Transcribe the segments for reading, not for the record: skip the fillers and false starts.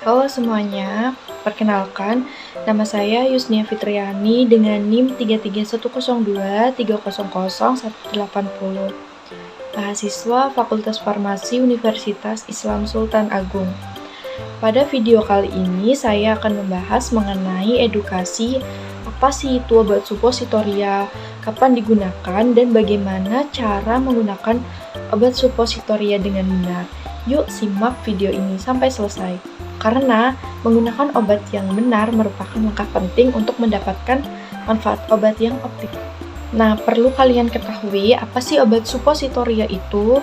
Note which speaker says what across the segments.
Speaker 1: Halo semuanya, perkenalkan, nama saya Yusnia Fitriani dengan NIM 33102300180, mahasiswa Fakultas Farmasi Universitas Islam Sultan Agung. Pada video kali ini saya akan membahas mengenai edukasi, apa sih itu obat suppositoria, kapan digunakan, dan bagaimana cara menggunakan obat suppositoria dengan benar. Yuk simak video ini sampai selesai. Karena menggunakan obat yang benar merupakan langkah penting untuk mendapatkan manfaat obat yang optimal. Nah, perlu kalian ketahui apa sih obat suppositoria itu?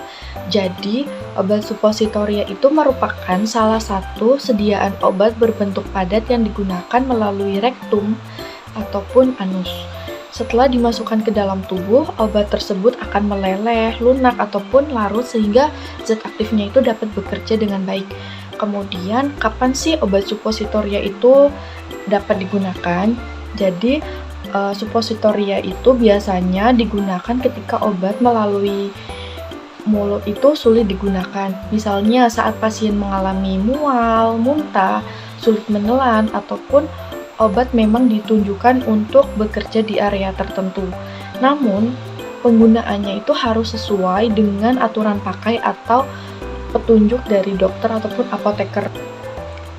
Speaker 1: Jadi, obat suppositoria itu merupakan salah satu sediaan obat berbentuk padat yang digunakan melalui rektum ataupun anus. Setelah dimasukkan ke dalam tubuh, obat tersebut akan meleleh, lunak, ataupun larut sehingga zat aktifnya itu dapat bekerja dengan baik. Kemudian, kapan sih obat suppositoria itu dapat digunakan? Jadi, suppositoria itu biasanya digunakan ketika obat melalui mulut itu sulit digunakan. Misalnya saat pasien mengalami mual, muntah, sulit menelan, ataupun obat memang ditunjukkan untuk bekerja di area tertentu. Namun, penggunaannya itu harus sesuai dengan aturan pakai atau petunjuk dari dokter ataupun apoteker.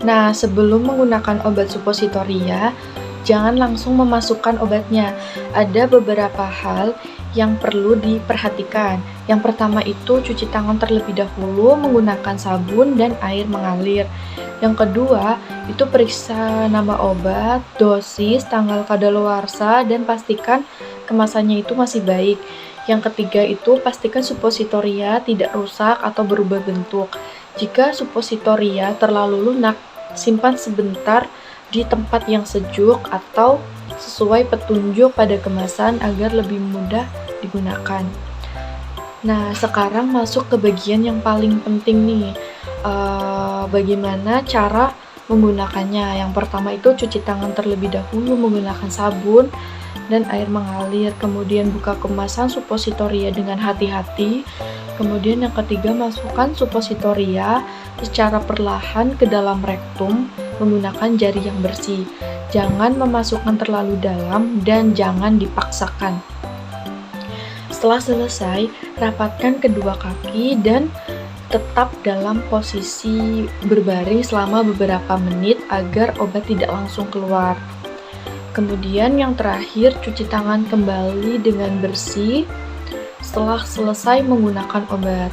Speaker 1: Nah, sebelum menggunakan obat suppositoria, jangan langsung memasukkan obatnya. Ada beberapa hal yang perlu diperhatikan. Yang pertama itu cuci tangan terlebih dahulu menggunakan sabun dan air mengalir. Yang kedua, itu periksa nama obat, dosis, tanggal kadaluarsa, dan pastikan kemasannya itu masih baik. Yang ketiga itu pastikan suppositoria tidak rusak atau berubah bentuk. Jika suppositoria terlalu lunak, simpan sebentar di tempat yang sejuk atau sesuai petunjuk pada kemasan agar lebih mudah digunakan. Nah, sekarang masuk ke bagian yang paling penting nih. Bagaimana cara menggunakannya? Yang pertama itu cuci tangan terlebih dahulu menggunakan sabun dan air mengalir. Kemudian buka kemasan suppositoria dengan hati-hati. Kemudian yang ketiga, masukkan suppositoria secara perlahan ke dalam rektum menggunakan jari yang bersih. Jangan memasukkan terlalu dalam dan jangan dipaksakan. Setelah selesai, rapatkan kedua kaki dan tetap dalam posisi berbaring selama beberapa menit agar obat tidak langsung keluar. Kemudian yang terakhir, cuci tangan kembali dengan bersih setelah selesai menggunakan obat.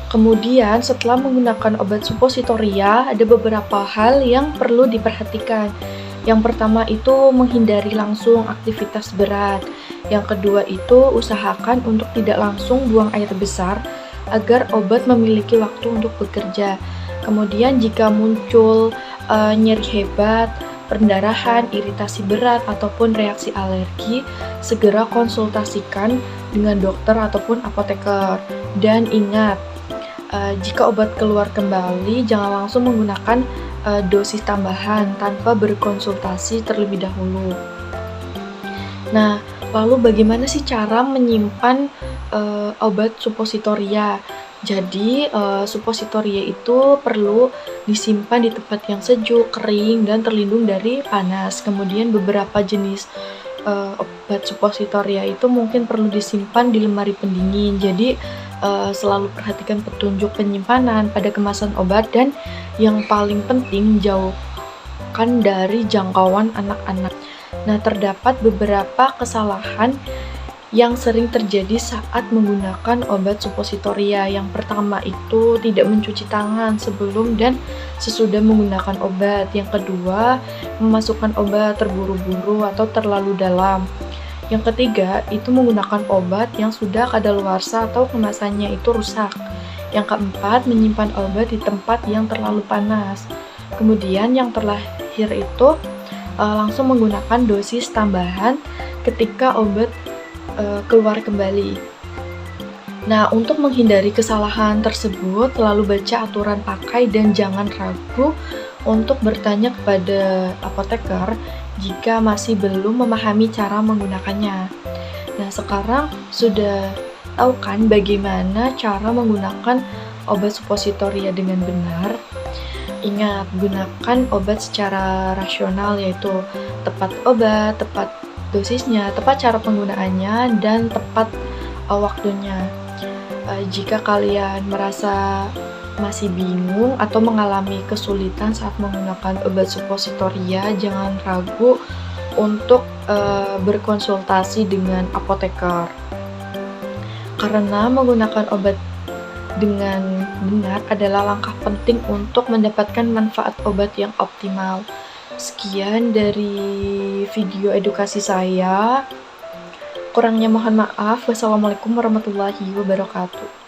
Speaker 1: Kemudian setelah menggunakan obat suppositoria, ada beberapa hal yang perlu diperhatikan. Yang pertama itu menghindari langsung aktivitas berat. Yang kedua itu usahakan untuk tidak langsung buang air besar agar obat memiliki waktu untuk bekerja. Kemudian jika muncul nyeri hebat, pendarahan, iritasi berat, ataupun reaksi alergi, segera konsultasikan dengan dokter ataupun apoteker. Dan ingat, jika obat keluar kembali, jangan langsung menggunakan dosis tambahan tanpa berkonsultasi terlebih dahulu. Nah, lalu bagaimana sih cara menyimpan obat suppositoria? Jadi, suppositoria itu perlu disimpan di tempat yang sejuk, kering, dan terlindung dari panas. Kemudian beberapa jenis obat suppositoria itu mungkin perlu disimpan di lemari pendingin. Jadi, selalu perhatikan petunjuk penyimpanan pada kemasan obat, dan yang paling penting jauhkan dari jangkauan anak-anak. Nah, terdapat beberapa kesalahan yang sering terjadi saat menggunakan obat suppositoria. Yang pertama itu tidak mencuci tangan sebelum dan sesudah menggunakan obat. Yang kedua, memasukkan obat terburu-buru atau terlalu dalam. Yang ketiga, itu menggunakan obat yang sudah kadaluarsa atau kemasannya itu rusak. Yang keempat, menyimpan obat di tempat yang terlalu panas. Kemudian yang terakhir itu langsung menggunakan dosis tambahan ketika obat keluar kembali. Nah, untuk menghindari kesalahan tersebut, selalu baca aturan pakai dan jangan ragu untuk bertanya kepada apoteker jika masih belum memahami cara menggunakannya. Nah, sekarang sudah tahu kan bagaimana cara menggunakan obat suppositoria dengan benar? Ingat, gunakan obat secara rasional, yaitu tepat obat, tepat dosisnya, tepat cara penggunaannya, dan tepat waktunya. Jika kalian merasa masih bingung atau mengalami kesulitan saat menggunakan obat suppositoria, jangan ragu untuk berkonsultasi dengan apoteker. Karena menggunakan obat dengan benar adalah langkah penting untuk mendapatkan manfaat obat yang optimal. Sekian dari video edukasi saya. Kurangnya mohon maaf. Wassalamualaikum warahmatullahi wabarakatuh.